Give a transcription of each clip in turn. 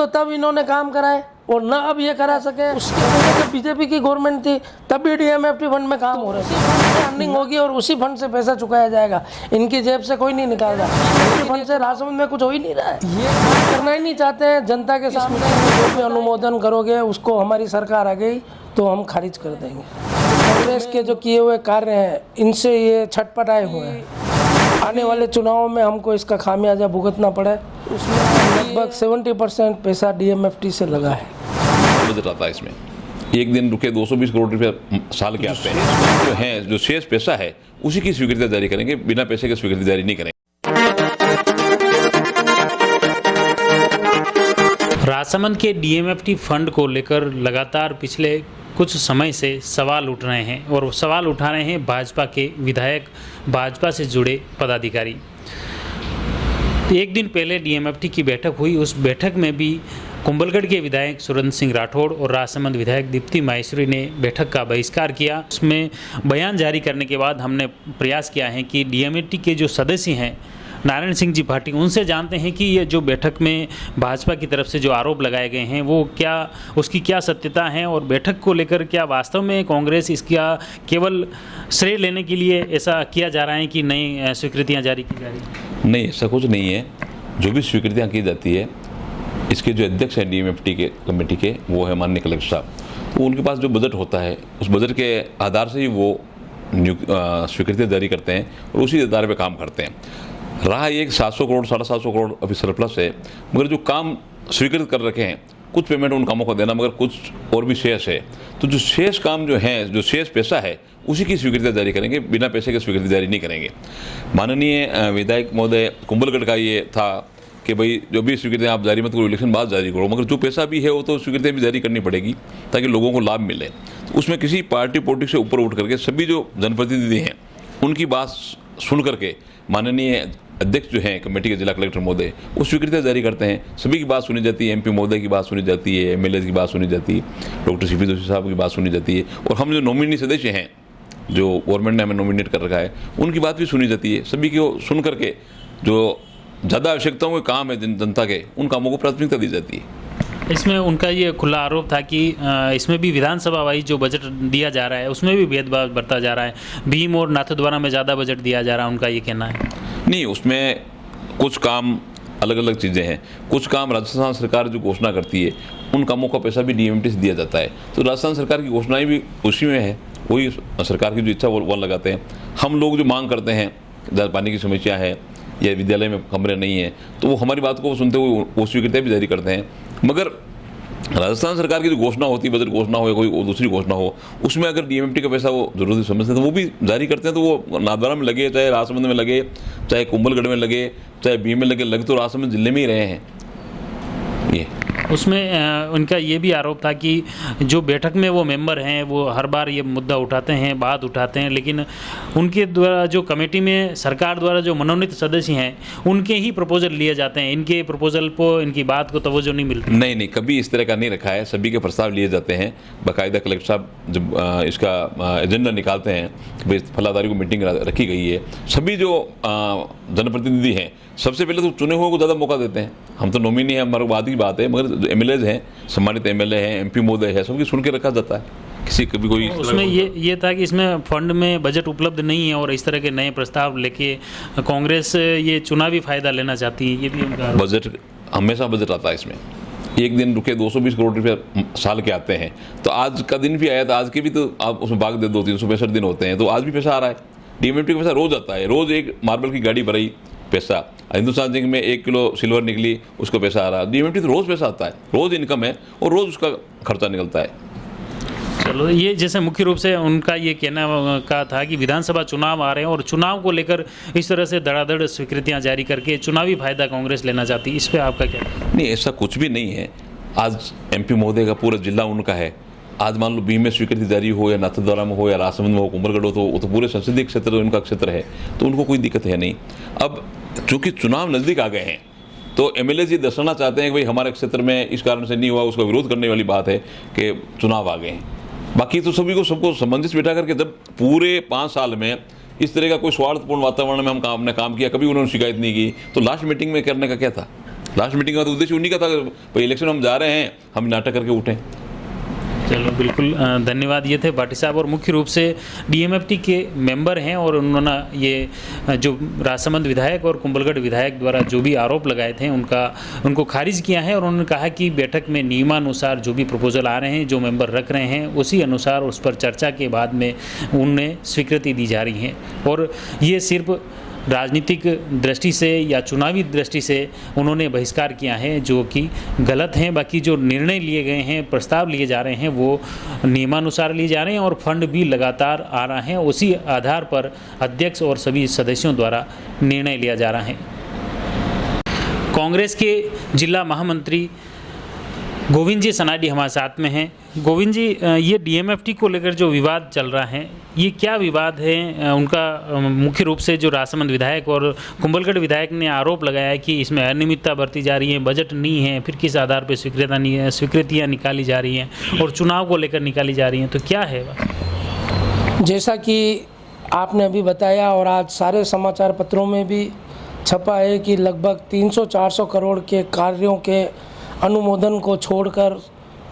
तो तब इन्होंने काम कराए और ना अब ये करा सके। उसके पहले जब बीजेपी की गवर्नमेंट थी तब भी डीएमएफटी फंड में काम हो रहा है। उसी फंड से अर्निंग होगी और उसी फंड से पैसा चुकाया जाएगा। इनकी जेब से कोई नहीं निकाल रहा। इनके फंड से राजसमंद में कुछ हो ही नहीं रहा है। ये काम करना ही नहीं चाहते हैं। जनता के सामने जो भी अनुमोदन करोगे उसको हमारी सरकार आ गई तो हम खारिज कर देंगे। कांग्रेस के जो किए हुए कार्य हैं इनसे ये छटपटाए हुए हैं। आने वाले चुनावों में हमको इसका खामियाजा भुगतना पड़े। उसमें लगभग 70% पैसा डीएमएफटी से लगा है। बजट आता है इसमें एक दिन रुके 220 करोड़ रुपए साल के आते हैं। जो है जो शेष पैसा है उसी की स्वीकृति जारी करेंगे, बिना पैसे के स्वीकृति जारी नहीं करेंगे। राजसमंद के डीएमएफटी फंड को लेकर लगातार पिछले कुछ समय से सवाल उठ रहे हैं और सवाल उठा रहे हैं भाजपा के विधायक, भाजपा से जुड़े पदाधिकारी। एक दिन पहले डीएमएफटी की बैठक हुई। उस बैठक में भी कुंभलगढ़ के विधायक सुरेंद्र सिंह राठौड़ और राजसमंद विधायक दीप्ति माहेश्वरी ने बैठक का बहिष्कार किया। उसमें बयान जारी करने के बाद हमने प्रयास किया है कि डीएमएफटी के जो सदस्य हैं नारायण सिंह जी भाटी, उनसे जानते हैं कि ये जो बैठक में भाजपा की तरफ से जो आरोप लगाए गए हैं वो क्या, उसकी क्या सत्यता है और बैठक को लेकर क्या वास्तव में कांग्रेस इसका केवल श्रेय लेने के लिए ऐसा किया जा रहा है कि नई स्वीकृतियां जारी की जा रही हैं? नहीं, ऐसा कुछ नहीं है। जो भी स्वीकृतियाँ की जाती है, इसके जो अध्यक्ष हैं डीएमएफटी के कमेटी के, वो है माननीय कलेक्टर साहब। तो उनके पास जो बजट होता है उस बजट के आधार से ही वो स्वीकृतियाँ जारी करते हैं और उसी आधार पर काम करते हैं। रहा एक 700 करोड़ 750 करोड़ अभी सरप्लस है, मगर जो काम स्वीकृत कर रखे हैं कुछ पेमेंट उन कामों को देना, मगर कुछ और भी शेष है। तो जो शेष काम जो है, जो शेष पैसा है उसी की स्वीकृति जारी करेंगे, बिना पैसे के स्वीकृति जारी नहीं करेंगे। माननीय विधायक महोदय कुंभलगढ़ का ये था कि भाई जो भी स्वीकृति आप जारी मत करो, इलेक्शन बाद जारी करो, मगर जो पैसा भी है वो तो स्वीकृति भी जारी करनी पड़ेगी ताकि लोगों को लाभ मिले। तो उसमें किसी पार्टी पॉलिटिक्स से ऊपर उठ करके सभी जो जनप्रतिनिधि हैं उनकी बात सुन करके माननीय अध्यक्ष जो हैं कमेटी के जिला कलेक्टर महोदय वो स्वीकृतियाँ जारी करते हैं। सभी की बात सुनी जाती है, एमपी महोदय की बात सुनी जाती है, एमएलए की बात सुनी जाती है, डॉक्टर सीपी जोशी साहब की बात सुनी जाती है और हम जो नॉमिनी सदस्य हैं जो गवर्नमेंट ने हमें नॉमिनेट कर रखा है उनकी बात भी सुनी जाती है। सभी को सुन करके जो ज़्यादा आवश्यकताओं के काम है जनता के, उन कामों को प्राथमिकता दी जाती है। इसमें उनका ये खुला आरोप था कि इसमें भी विधानसभा वाइज जो बजट दिया जा रहा है उसमें भी भेदभाव बरता जा रहा है। भीम और नाथद्वारा में ज़्यादा बजट दिया जा रहा है, उनका ये कहना है। नहीं, उसमें कुछ काम अलग अलग चीज़ें हैं। कुछ काम राजस्थान सरकार जो घोषणा करती है उन कामों का पैसा भी डीएमएफटी से दिया जाता है। तो राजस्थान सरकार की घोषणाएं भी उसी में है, वही सरकार की जो इच्छा वो लगाते हैं। हम लोग जो मांग करते हैं, पानी की समस्या है या विद्यालय में कमरे नहीं है, तो वो हमारी बात को सुनते हुए वो स्वीकृतियाँ भी जारी करते हैं। मगर राजस्थान सरकार की जो घोषणा होती है, बजट घोषणा हो या कोई दूसरी घोषणा हो, उसमें अगर डीएमएफटी का पैसा वो जरूरी समझते हैं तो वो भी जारी करते हैं। तो वो नाथद्वारा में लगे, चाहे राजसमंद में लगे, चाहे कुंभलगढ़ में लगे, चाहे भीम में लगे तो राजसमंद जिले में ही रहे हैं। ये उसमें उनका ये भी आरोप था कि जो बैठक में वो मेंबर हैं वो हर बार ये मुद्दा उठाते हैं, बात उठाते हैं, लेकिन उनके द्वारा जो कमेटी में सरकार द्वारा जो मनोनीत सदस्य हैं उनके ही प्रपोजल लिए जाते हैं। इनके प्रपोजल को, इनकी बात को तवज्जो नहीं मिलती। नहीं, कभी इस तरह का नहीं रखा है। सभी के प्रस्ताव लिए जाते हैं। बाकायदा कलेक्टर साहब जब इसका एजेंडा निकालते हैं, भाई फलादारी को मीटिंग रखी गई है, सभी जो जनप्रतिनिधि हैं सबसे पहले तो चुने हुए को ज़्यादा मौका देते हैं। हम तो नॉमिनी है, हमारे बाद की बात है, मगर एमएलए हैं, सम्मानित एमएलए हैं, एमपी महोदय है, सबकी सुन के रखा जाता है। किसी कभी कोई उसमें ये था कि इसमें फंड में बजट उपलब्ध नहीं है और इस तरह के नए प्रस्ताव लेके कांग्रेस ये चुनावी फायदा लेना चाहती है। ये भी उनका बजट, हमेशा बजट आता है इसमें। एक दिन रुके 220 करोड़ रुपये साल के आते हैं। तो आज का दिन भी आया था, आज के भी तो आप उसमें भाग दे दो, 365 दिन होते हैं, तो आज भी पैसा आ रहा है। डीएमएफटी का पैसा रोज आता है। रोज एक मार्बल की गाड़ी भराई पैसा, हिंदुस्तान जिंक में 1 किलो सिल्वर निकली उसको पैसा आ रहा है। डीएमएफटी तो रोज़ पैसा आता है, रोज़ इनकम है और रोज़ उसका खर्चा निकलता है। चलो, ये जैसे मुख्य रूप से उनका ये कहना का था कि विधानसभा चुनाव आ रहे हैं और चुनाव को लेकर इस तरह से धड़ाधड़ स्वीकृतियां जारी करके चुनावी फायदा कांग्रेस लेना चाहती है। इस पर आपका क्या? नहीं, ऐसा कुछ भी नहीं है। आज एमपी महोदय का पूरा जिला उनका है। आज मान लो भीम में स्वीकृति जारी हो या नाथद्वारा में हो या राजसमंद में हो, कुंभलगढ़ हो, तो वो तो पूरे संसदीय क्षेत्र उनका क्षेत्र है, तो उनको कोई दिक्कत है नहीं। अब चूँकि चुनाव नज़दीक आ गए हैं तो एमएलए जी दर्शाना चाहते हैं कि भाई हमारे क्षेत्र में इस कारण से नहीं हुआ, उसका विरोध करने वाली बात है कि चुनाव आ गए हैं। बाकी तो सबको समंजस बिठा करके जब पूरे 5 साल में इस तरह का कोई स्वार्थपूर्ण वातावरण में हमने काम किया, कभी उन्होंने शिकायत नहीं की, तो लास्ट मीटिंग में करने का क्या था? लास्ट मीटिंग का तो उद्देश्य उन्हीं का था, भाई इलेक्शन हम जा रहे हैं, हम नाटक करके उठें। चलो बिल्कुल धन्यवाद। ये थे भाटी साहब और मुख्य रूप से डीएमएफटी के मेंबर हैं और उन्होंने ये जो राजसमंद विधायक और कुंभलगढ़ विधायक द्वारा जो भी आरोप लगाए थे उनको खारिज किया है और उन्होंने कहा कि बैठक में नियमानुसार जो भी प्रपोजल आ रहे हैं, जो मेंबर रख रहे हैं, उसी अनुसार उस पर चर्चा के बाद में उन्हें स्वीकृति दी जा रही है। और ये सिर्फ राजनीतिक दृष्टि से या चुनावी दृष्टि से उन्होंने बहिष्कार किया है, जो कि गलत हैं। बाकी जो निर्णय लिए गए हैं, प्रस्ताव लिए जा रहे हैं, वो नियमानुसार लिए जा रहे हैं और फंड भी लगातार आ रहा है। उसी आधार पर अध्यक्ष और सभी सदस्यों द्वारा निर्णय लिया जा रहा है। कांग्रेस के जिला महामंत्री गोविंद जी सनाडी हमारे साथ में हैं। गोविंद जी, ये डीएमएफटी को लेकर जो विवाद चल रहा है, ये क्या विवाद है? उनका मुख्य रूप से जो राजसमंद विधायक और कुंभलगढ़ विधायक ने आरोप लगाया है कि इसमें अनियमितता बरती जा रही है, बजट नहीं है, फिर किस आधार पर स्वीकृतियाँ निकाली जा रही हैं और चुनाव को लेकर निकाली जा रही हैं, तो क्या है? जैसा कि आपने अभी बताया और आज सारे समाचार पत्रों में भी छपा है कि लगभग 300-400 करोड़ के कार्यों के अनुमोदन को छोड़कर,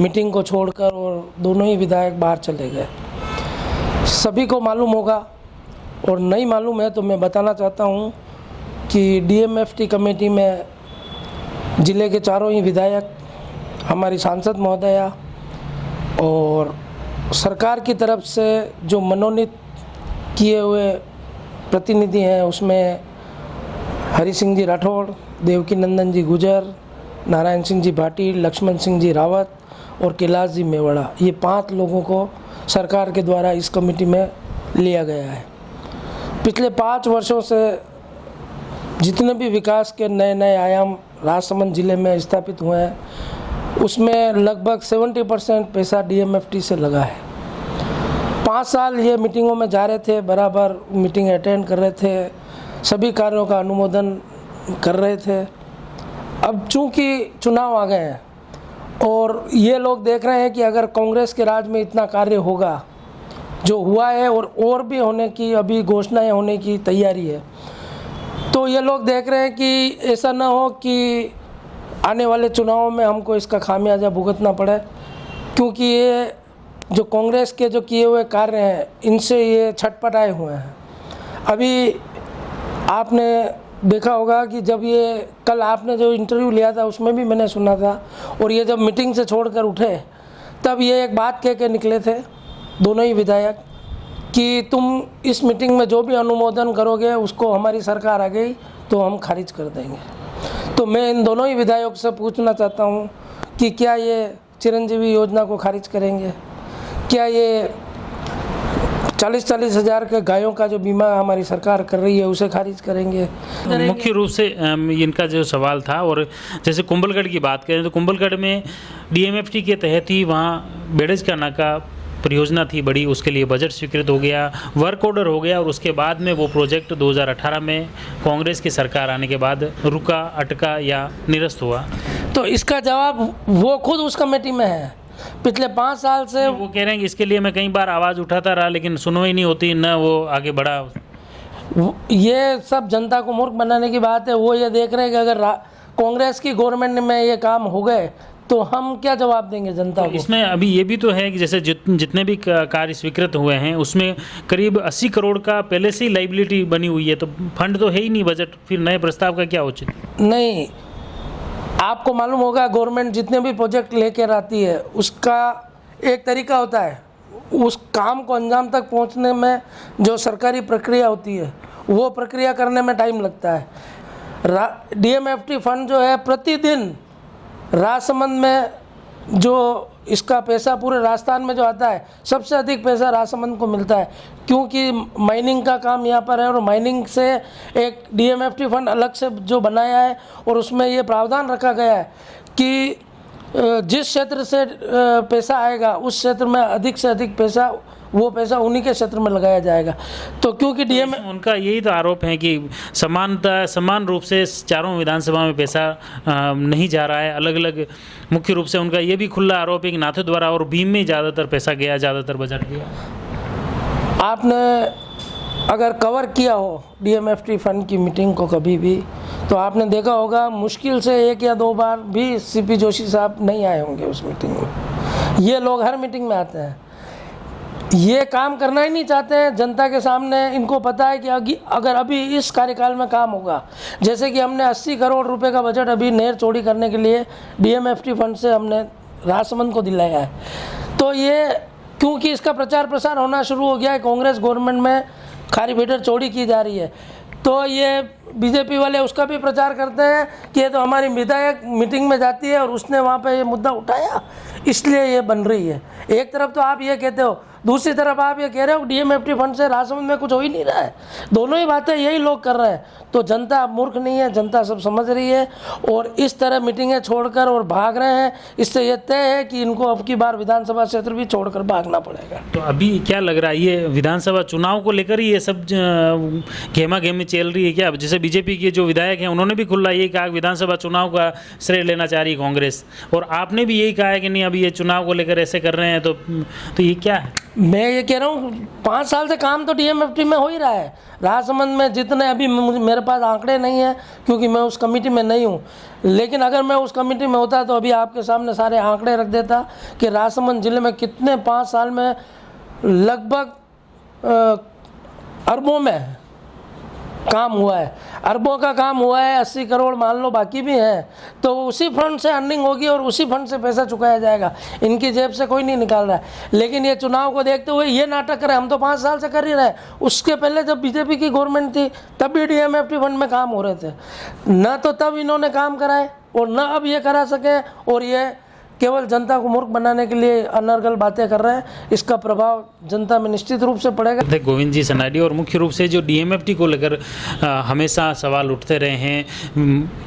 मीटिंग को छोड़कर और दोनों ही विधायक बाहर चले गए। सभी को मालूम होगा और नहीं मालूम है तो मैं बताना चाहता हूँ कि डीएमएफटी कमेटी में ज़िले के चारों ही विधायक, हमारी सांसद महोदया और सरकार की तरफ से जो मनोनीत किए हुए प्रतिनिधि हैं, उसमें हरि सिंह जी राठौड़, देवकी नंदन जी गुजर, नारायण सिंह जी भाटी, लक्ष्मण सिंह जी रावत और कैलाश जी मेवाड़ा, ये 5 लोगों को सरकार के द्वारा इस कमेटी में लिया गया है। पिछले 5 वर्षों से जितने भी विकास के नए नए आयाम राजसमंद जिले में स्थापित हुए हैं, उसमें लगभग 70% पैसा डीएमएफटी से लगा है। 5 साल ये मीटिंगों में जा रहे थे, बराबर मीटिंग अटेंड कर रहे थे, सभी कार्यों का अनुमोदन कर रहे थे। अब चूंकि चुनाव आ गए हैं और ये लोग देख रहे हैं कि अगर कांग्रेस के राज में इतना कार्य होगा, जो हुआ है और भी होने की अभी घोषणाएं होने की तैयारी है, तो ये लोग देख रहे हैं कि ऐसा ना हो कि आने वाले चुनावों में हमको इसका खामियाजा भुगतना पड़े, क्योंकि ये जो कांग्रेस के जो किए हुए कार्य हैं, इनसे ये छटपटाए हुए हैं। अभी आपने देखा होगा कि जब ये कल आपने जो इंटरव्यू लिया था उसमें भी मैंने सुना था, और ये जब मीटिंग से छोड़कर उठे तब ये एक बात कह के निकले थे दोनों ही विधायक कि तुम इस मीटिंग में जो भी अनुमोदन करोगे उसको हमारी सरकार आ गई तो हम खारिज कर देंगे। तो मैं इन दोनों ही विधायकों से पूछना चाहता हूँ कि क्या ये चिरंजीवी योजना को खारिज करेंगे? क्या ये 40-40 हज़ार के गायों का जो बीमा हमारी सरकार कर रही है उसे खारिज करेंगे? मुख्य रूप से इनका जो सवाल था, और जैसे कुंभलगढ़ की बात करें तो कुंभलगढ़ में डीएमएफटी के तहत ही वहाँ बेड़ज का नाका परियोजना थी बड़ी, उसके लिए बजट स्वीकृत हो गया, वर्क ऑर्डर हो गया और उसके बाद में वो प्रोजेक्ट 2018 में कांग्रेस की सरकार आने के बाद रुका, अटका या निरस्त हुआ। तो इसका जवाब वो खुद उस कमेटी में है। पिछले 5 साल से वो कह रहे हैं कि इसके लिए मैं कई बार आवाज़ उठाता रहा लेकिन सुनवाई नहीं होती, न वो आगे बढ़ा। ये सब जनता को मूर्ख बनाने की बात है। वो ये देख रहे हैं कि अगर कांग्रेस की गवर्नमेंट में ये काम हो गए तो हम क्या जवाब देंगे जनता को? इसमें अभी ये भी तो है कि जैसे जितने भी कार्य स्वीकृत हुए हैं उसमें करीब 80 करोड़ का पहले से ही लाइबिलिटी बनी हुई है, तो फंड तो है ही नहीं बजट, फिर नए प्रस्ताव का क्या उचित? नहीं, आपको मालूम होगा गवर्नमेंट जितने भी प्रोजेक्ट लेकर आती है उसका एक तरीका होता है, उस काम को अंजाम तक पहुंचने में जो सरकारी प्रक्रिया होती है वो प्रक्रिया करने में टाइम लगता है। डीएमएफटी फंड जो है प्रतिदिन राजसमंद में जो इसका पैसा पूरे राजस्थान में जो आता है, सबसे अधिक पैसा राजसमंद को मिलता है, क्योंकि माइनिंग का काम यहाँ पर है और माइनिंग से एक डीएमएफटी फंड अलग से जो बनाया है और उसमें ये प्रावधान रखा गया है कि जिस क्षेत्र से पैसा आएगा उस क्षेत्र में अधिक से अधिक पैसा, वो पैसा उन्हीं के क्षेत्र में लगाया जाएगा। तो क्योंकि डीएम उनका यही तो आरोप है कि समान रूप से चारों विधानसभा में पैसा नहीं जा रहा है, अलग अलग। मुख्य रूप से उनका ये भी खुला आरोप है कि नाथो द्वारा और भीम में ज़्यादातर पैसा गया, ज़्यादातर बजट गया। आपने अगर कवर किया हो डीएमएफटी फंड की मीटिंग को कभी भी, तो आपने देखा होगा मुश्किल से 1 या 2 बार भी सीपी जोशी साहब नहीं आए होंगे उस मीटिंग में। ये लोग हर मीटिंग में आते हैं, ये काम करना ही नहीं चाहते हैं जनता के सामने। इनको पता है कि अगर अभी इस कार्यकाल में काम होगा, जैसे कि हमने 80 करोड़ रुपए का बजट अभी नहर चौड़ी करने के लिए डीएमएफटी फंड से हमने राजसमंद को दिलाया है, तो ये क्योंकि इसका प्रचार प्रसार होना शुरू हो गया है, कांग्रेस गवर्नमेंट में खारी फीडर चौड़ी की जा रही है, तो ये बीजेपी वाले उसका भी प्रचार करते हैं कि ये तो हमारी विधायक मीटिंग में जाती है और उसने वहाँ पे ये मुद्दा उठाया इसलिए ये बन रही है। एक तरफ तो आप ये कहते हो, दूसरी तरफ आप ये कह रहे हो डीएमएफटी फंड से राजसमंद में कुछ हो ही नहीं रहा है। दोनों ही बातें यही लोग कर रहे हैं। तो जनता मूर्ख नहीं है, जनता सब समझ रही है और इस तरह मीटिंगें छोड़कर और भाग रहे हैं। इससे ये तय है कि इनको अब की बार विधानसभा क्षेत्र भी छोड़कर भागना पड़ेगा। तो अभी क्या लग रहा है, ये विधानसभा चुनाव को लेकर ही ये सब घेमा घेमी चल रही है क्या? जैसे बीजेपी के जो विधायक हैं उन्होंने भी खुला यही कहा विधानसभा चुनाव का श्रेय लेना चाह रही है कांग्रेस, और आपने भी यही कहा है कि नहीं अभी ये चुनाव को लेकर ऐसे कर रहे हैं, तो ये क्या है? मैं ये कह रहा हूँ 5 साल से काम तो डीएमएफटी में हो ही रहा है। राजसमंद में जितने अभी मेरे पास आंकड़े नहीं हैं क्योंकि मैं उस कमेटी में नहीं हूँ, लेकिन अगर मैं उस कमेटी में होता तो अभी आपके सामने सारे आंकड़े रख देता कि राजसमंद जिले में कितने 5 साल में लगभग अरबों में काम हुआ है, अरबों का काम हुआ है। 80 करोड़ मान लो बाकी भी हैं, तो उसी फंड से अर्निंग होगी और उसी फंड से पैसा चुकाया जाएगा। इनकी जेब से कोई नहीं निकाल रहा है। लेकिन ये चुनाव को देखते हुए ये नाटक कर रहे हैं। हम तो 5 साल से कर ही रहे। उसके पहले जब बीजेपी की गवर्नमेंट थी तब भी डीएमएफटी फंड में काम हो रहे थे, न तो तब इन्होंने काम कराए और न अब ये करा सके, और ये केवल जनता को मूर्ख बनाने के लिए अनर्गल बातें कर रहे हैं। इसका प्रभाव जनता में निश्चित रूप से पड़ेगा। गोविंद जी सनाडी, और मुख्य रूप से जो डीएमएफटी को लेकर हमेशा सवाल उठते रहे हैं,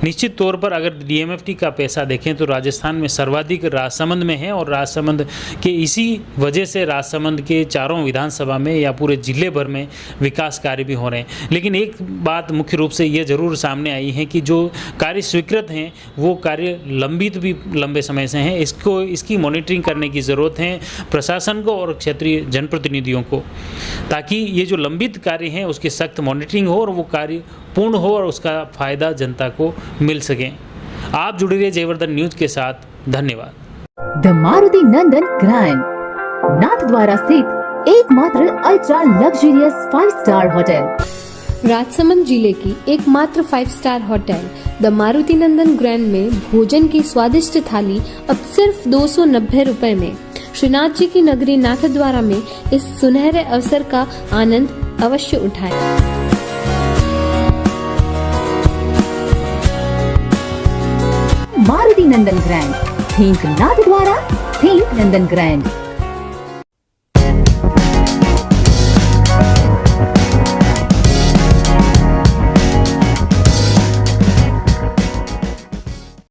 निश्चित तौर पर अगर डीएमएफटी का पैसा देखें तो राजस्थान में सर्वाधिक राजसमंद में है, और राजसमंद के इसी वजह से राजसमंद के चारों विधानसभा में या पूरे जिले भर में विकास कार्य भी हो रहे हैं। लेकिन एक बात मुख्य रूप से ये जरूर सामने आई है कि जो कार्य स्वीकृत हैं वो कार्य लंबित भी लंबे समय से हैं। इसकी मॉनिटरिंग करने की ज़रूरत है प्रशासन को और क्षेत्रीय जनप्रतिनिधियों को, ताकि ये जो लंबित कार्य हैं उसकी सख्त मॉनिटरिंग हो और वो कार्य पूर्ण हो और उसका फ़ायदा जनता को मिल सके। आप जुड़े रहिए जयवर्धन न्यूज़ के साथ। धन्यवाद। The Maruti Nandan grand, Nathdwara स्थित एकमात्र ultra luxurious 5 star hotel. Rajsamand जिले की एकमात्र 5 star hotel the Maruti Nandan grand में भोजन की स्वादिष्ट थाली अब सिर्फ 290 रुपए में। श्रीनाथ जी की नगरी नाथद्वारा में इस सुनहरे अवसर का आनंद अवश्य उठाएं। मारुति नंदन ग्रैंड, थिंक नाथद्वारा, थिंक नंदन ग्रैंड।